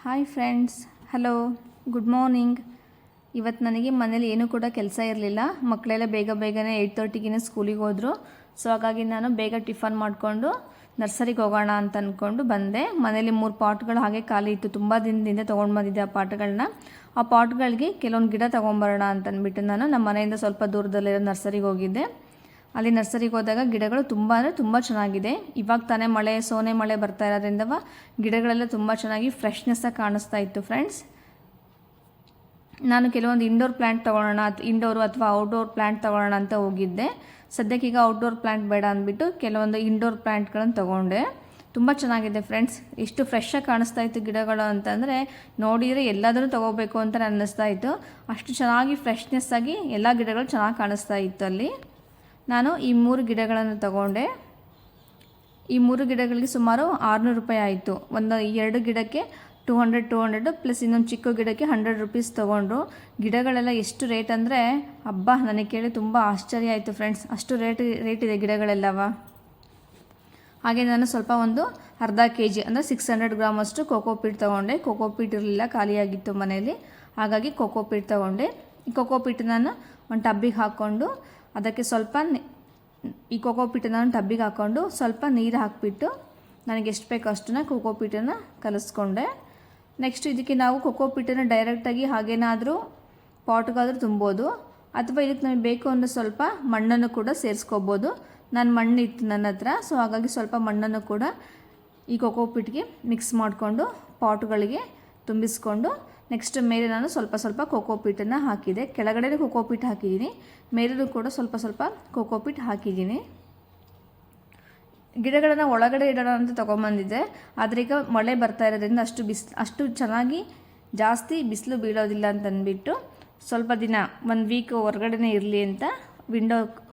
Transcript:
Hi friends, hello, good morning. ಇವತ್ತು ನನಗೆ ಮನೇಲಿ ಏನೂ ಕೂಡ ಕೆಲಸ ಇರಲಿಲ್ಲ. ಮಕ್ಕಳೆಲ್ಲ ಬೇಗನೆ 8:30ಗೆ ಸ್ಕೂಲಿಗೆ ಹೋದರು. ಸೊ ಹಾಗಾಗಿ ನಾನು ಬೇಗ ಟಿಫನ್ ಮಾಡಿಕೊಂಡು ನರ್ಸರಿಗೆ ಹೋಗೋಣ ಅಂತ ಅಂದ್ಕೊಂಡು ಬಂದೆ. ಮನೇಲಿ 3 ಪಾಟ್ಗಳು ಹಾಗೆ ಖಾಲಿ ಇತ್ತು. ತುಂಬ ದಿನದಿಂದ ತೊಗೊಂಡು ಬಂದಿದ್ದೆ ಆ ಪಾಟ್ಗಳನ್ನ. ಆ ಪಾಟ್ಗಳಿಗೆ ಕೆಲವೊಂದು ಗಿಡ ತೊಗೊಂಬರೋಣ ಅಂತ ಅಂದ್ಬಿಟ್ಟು ನಾನು ನಮ್ಮ ಮನೆಯಿಂದ ಸ್ವಲ್ಪ ದೂರದಲ್ಲಿರೋ ನರ್ಸರಿಗೆ ಹೋಗಿದ್ದೆ. ಅಲ್ಲಿ ನರ್ಸರಿಗೆ ಹೋದಾಗ ಗಿಡಗಳು ತುಂಬ ಅಂದರೆ ತುಂಬ ಚೆನ್ನಾಗಿದೆ. ಇವಾಗ ತಾನೇ ಸೋನೆ ಮಳೆ ಬರ್ತಾ ಇರೋದ್ರಿಂದ ಗಿಡಗಳೆಲ್ಲ ತುಂಬ ಚೆನ್ನಾಗಿ ಫ್ರೆಶ್ನೆಸ್ಸಾಗಿ ಕಾಣಿಸ್ತಾ ಇತ್ತು ಫ್ರೆಂಡ್ಸ್. ನಾನು ಕೆಲವೊಂದು ಇಂಡೋರ್ ಪ್ಲ್ಯಾಂಟ್ ತೊಗೊಳ್ಳೋಣ, ಇಂಡೋರು ಅಥವಾ ಔಟ್ಡೋರ್ ಪ್ಲ್ಯಾಂಟ್ ತೊಗೊಳ್ಳೋಣ ಅಂತ ಹೋಗಿದ್ದೆ. ಸದ್ಯಕ್ಕೀಗ ಔಟ್ಡೋರ್ ಪ್ಲ್ಯಾಂಟ್ ಬೇಡ ಅಂದ್ಬಿಟ್ಟು ಕೆಲವೊಂದು ಇಂಡೋರ್ ಪ್ಲ್ಯಾಂಟ್ಗಳನ್ನು ತೊಗೊಂಡೆ. ತುಂಬ ಚೆನ್ನಾಗಿದೆ ಫ್ರೆಂಡ್ಸ್. ಎಷ್ಟು ಫ್ರೆಶ್ಶಾಗಿ ಕಾಣಿಸ್ತಾ ಇತ್ತು ಗಿಡಗಳು ಅಂತಂದರೆ ನೋಡಿದರೆ ಎಲ್ಲಾದರೂ ತೊಗೋಬೇಕು ಅಂತ ಅನ್ನಿಸ್ತಾ ಇತ್ತು. ಅಷ್ಟು ಚೆನ್ನಾಗಿ ಫ್ರೆಶ್ನೆಸ್ ಆಗಿ ಎಲ್ಲ ಗಿಡಗಳು ಚೆನ್ನಾಗಿ ಕಾಣಿಸ್ತಾ ಇತ್ತು ಅಲ್ಲಿ. ನಾನು ಈ 3 ಗಿಡಗಳನ್ನು ತಗೊಂಡೆ. ಈ 3 ಗಿಡಗಳಿಗೆ ಸುಮಾರು 600 ರೂಪಾಯಿ ಆಯಿತು. 2 ಗಿಡಕ್ಕೆ 200 ಪ್ಲಸ್ ಇನ್ನೊಂದು ಚಿಕ್ಕ ಗಿಡಕ್ಕೆ 100 ರೂಪೀಸ್ ತೊಗೊಂಡ್ರು. ಗಿಡಗಳೆಲ್ಲ ಎಷ್ಟು ರೇಟ್ ಅಂದರೆ ಹಬ್ಬ, ನನಗೆ ಕೇಳಿ ತುಂಬ ಆಶ್ಚರ್ಯ ಆಯಿತು ಫ್ರೆಂಡ್ಸ್. ಅಷ್ಟು ರೇಟ್ ಇದೆ ಗಿಡಗಳೆಲ್ಲವ. ಹಾಗೆ ನಾನು ಸ್ವಲ್ಪ ಒಂದು ಅರ್ಧ kg ಅಂದರೆ 600 ಗ್ರಾಮ್ ಅಷ್ಟು ಕೋಕೋಪೀಟ್ ತೊಗೊಂಡೆ. ಕೋಕೋಪೀಟ್ ಇರಲಿಲ್ಲ, ಖಾಲಿಯಾಗಿತ್ತು ಮನೆಯಲ್ಲಿ. ಹಾಗಾಗಿ ಕೋಕೋಪೀಟ್ ತೊಗೊಂಡೆ. ಈ ಕೋಕೋಪೀಟ್ ನಾನು ಒಂದು ಟಬ್ಬಿಗೆ ಹಾಕ್ಕೊಂಡು ಅದಕ್ಕೆ ಸ್ವಲ್ಪ ಈ ಕೋಕೋಪೀಟನ್ನು ನಾನು ಟಬ್ಬಿಗೆ ಹಾಕ್ಕೊಂಡು ಸ್ವಲ್ಪ ನೀರು ಹಾಕಿಬಿಟ್ಟು ನನಗೆ ಎಷ್ಟು ಬೇಕೋ ಅಷ್ಟನ್ನು ಕೋಕೋಪೀಟನ್ನು ಕಲಿಸ್ಕೊಂಡೆ. ನೆಕ್ಸ್ಟ್ ಇದಕ್ಕೆ ನಾವು ಕೋಕೋಪೀಟನ್ನು ಡೈರೆಕ್ಟಾಗಿ ಹಾಗೇನಾದರೂ ಪಾಟ್ಗಾದರೂ ತುಂಬೋದು, ಅಥವಾ ಇದಕ್ಕೆ ನಮಗೆ ಬೇಕು ಅಂದರೆ ಸ್ವಲ್ಪ ಮಣ್ಣನ್ನು ಕೂಡ ಸೇರಿಸ್ಕೋಬೋದು. ನಾನು ಮಣ್ಣು ಇತ್ತು ನನ್ನ ಹತ್ರ, ಸೊ ಹಾಗಾಗಿ ಸ್ವಲ್ಪ ಮಣ್ಣನ್ನು ಕೂಡ ಈ ಕೋಕೋಪೀಟ್ಗೆ ಮಿಕ್ಸ್ ಮಾಡಿಕೊಂಡು ಪಾಟ್ಗಳಿಗೆ ತುಂಬಿಸ್ಕೊಂಡು ನೆಕ್ಸ್ಟ್ ಮೇಲೆ ನಾನು ಸ್ವಲ್ಪ ಕೋಕೋಪೀಟನ್ನು ಹಾಕಿದೆ. ಕೆಳಗಡೆ ಕೋಕೋಪೀಟ್ ಹಾಕಿದ್ದೀನಿ, ಮೇಲೂ ಕೂಡ ಸ್ವಲ್ಪ ಕೋಕೋಪೀಟ್ ಹಾಕಿದ್ದೀನಿ. ಗಿಡಗಳನ್ನು ಒಳಗಡೆ ಇಡೋಣ ಅಂತ ತೊಗೊಂಬಂದಿದ್ದೆ. ಆದರೆ ಈಗ ಮಳೆ ಬರ್ತಾ ಇರೋದ್ರಿಂದ ಅಷ್ಟು ಚೆನ್ನಾಗಿ ಜಾಸ್ತಿ ಬಿಸಿಲು ಬೀಳೋದಿಲ್ಲ ಅಂತಂದ್ಬಿಟ್ಟು ಸ್ವಲ್ಪ ದಿನ 1 ವೀಕ್ ಹೊರಗಡೆನೇ ಇರಲಿ ಅಂತ ವಿಂಡೋ